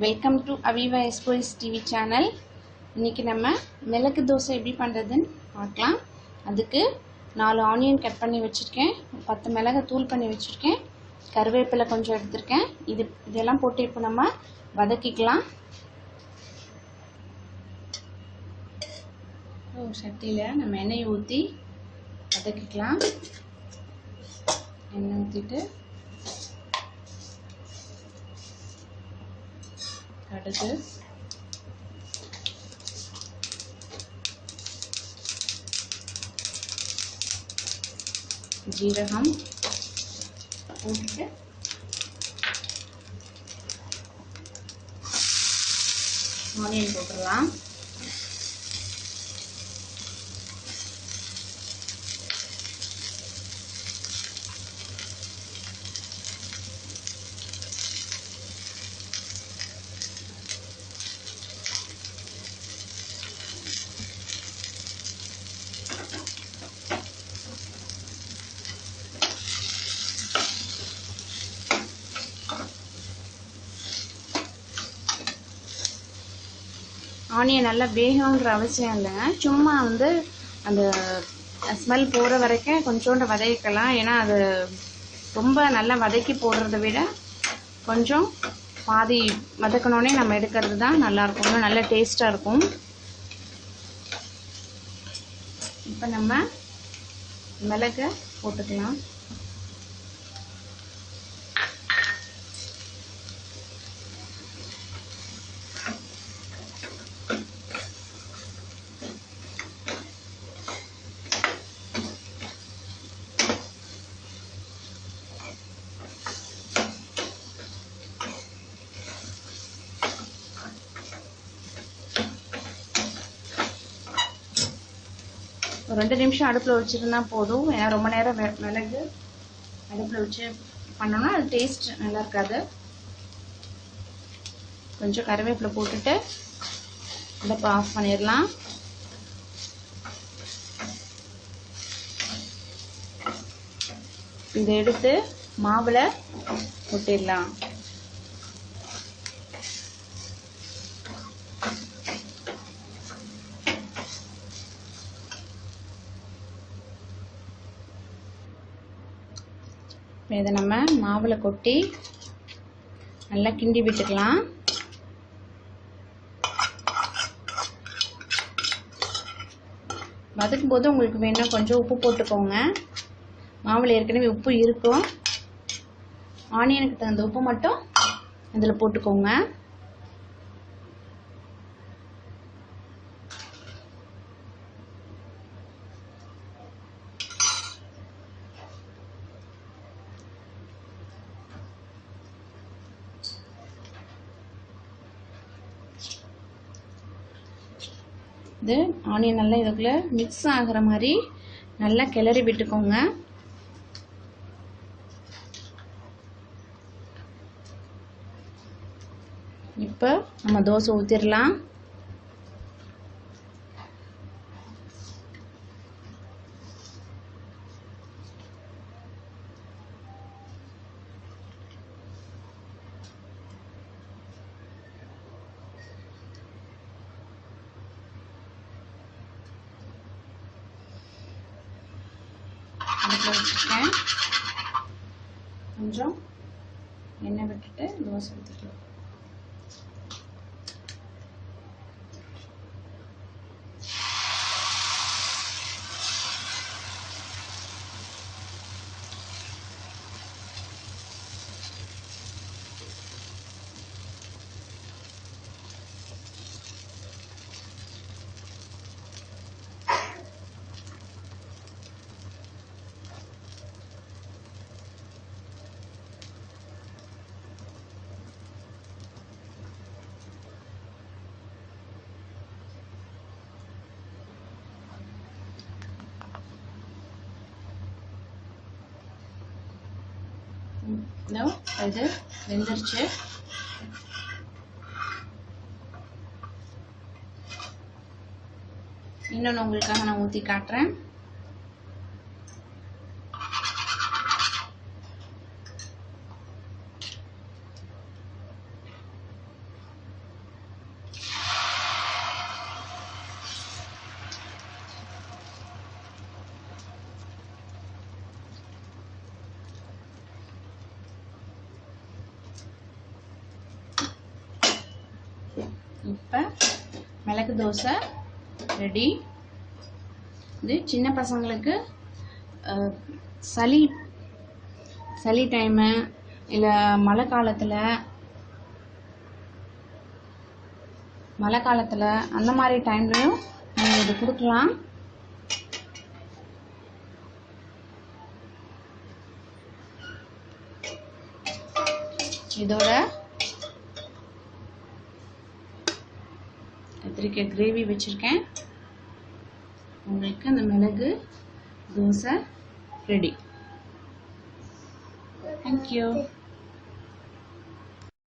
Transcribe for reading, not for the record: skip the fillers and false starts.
Welcome to அவிவா எஸ்போரிஸ் TV channel. இன்றைக்கி நம்ம மிளகு தோசை எப்படி பண்ணுறதுன்னு பார்க்கலாம். அதுக்கு 4 ஆனியன் கட் பண்ணி வச்சுருக்கேன், 10 மிளகை தூள் பண்ணி வச்சுருக்கேன், கருவேப்பிலை கொஞ்சம் எடுத்துருக்கேன். இதெல்லாம் போட்டு இப்போ நம்ம வதக்கிக்கலாம். ஒரு சட்டியில் நம்ம எண்ணெய் ஊற்றி வதக்கிக்கலாம். எண்ணெய் ஊற்றிட்டு கடுகு, ஜீரகம் போட்டுட்டு ஆனியன் போட்டுடலாம். ஆனியன் நல்லா வேகணுங்கிற அவசியம் இல்லைங்க, சும்மா அந்த ஸ்மெல் போகிற வரைக்கும் கொஞ்சோண்டு வதக்கலாம். ஏன்னா அது ரொம்ப நல்லா வதக்கி போடுறத விட கொஞ்சம் பாதி வதக்கணுன்னே நம்ம எடுக்கிறது தான் நல்லாயிருக்கும், இன்னும் நல்ல டேஸ்ட்டாக இருக்கும். இப்போ நம்ம மிளகை போட்டுக்கலாம். ஒரு 2 நிமிஷம் அடுப்பில் வச்சுருந்தா போதும். ஏன்னா ரொம்ப நேரம் மிளகு அடுப்பில் வச்சு பண்ணோம்னா அது டேஸ்ட் நல்லா இருக்காது. கொஞ்சம் கருவேப்பிலை போட்டுட்டு அடுப்பை ஆஃப் பண்ணிடலாம். இதை எடுத்து மாவில் கொட்டிடலாம். இதை நம்ம மாவில் கொட்டி நல்லா கிண்டி விட்டுக்கலாம். வதக்கும் போது உங்களுக்கு வேணும் கொஞ்சம் உப்பு போட்டுக்கோங்க. மாவில் ஏற்கனவே உப்பு இருக்கும், ஆனியனுக்கு தகுந்த உப்பு மட்டும் இதில் போட்டுக்கோங்க. இது ஆனியன் நல்லா இதுக்குள்ள மிக்ஸ் ஆகிற மாதிரி நல்லா கிளறி விட்டுக்கோங்க. இப்போ நம்ம தோசை ஊற்றிடலாம். வச்சுருக்கேன், கொஞ்சம் எண்ணெய் விட்டுட்டு தோசை ஊற்றிக்கலாம். இது வெந்துருச்சு. இன்னொன்று உங்களுக்காக நான் ஊற்றி காட்டுறேன். இப்போ மிளகு தோசை ரெடி. இது சின்ன பசங்களுக்கு சளி டைமு இல்லை மழை காலத்தில் அந்த மாதிரி டைம்லையும் நீங்கள் இது கொடுக்கலாம். இதோட கத்திரிக்காய் கிரேவி வச்சுருக்கேன். உங்களுக்கு அந்த மிளகு தோசை ரெடி. Thank you.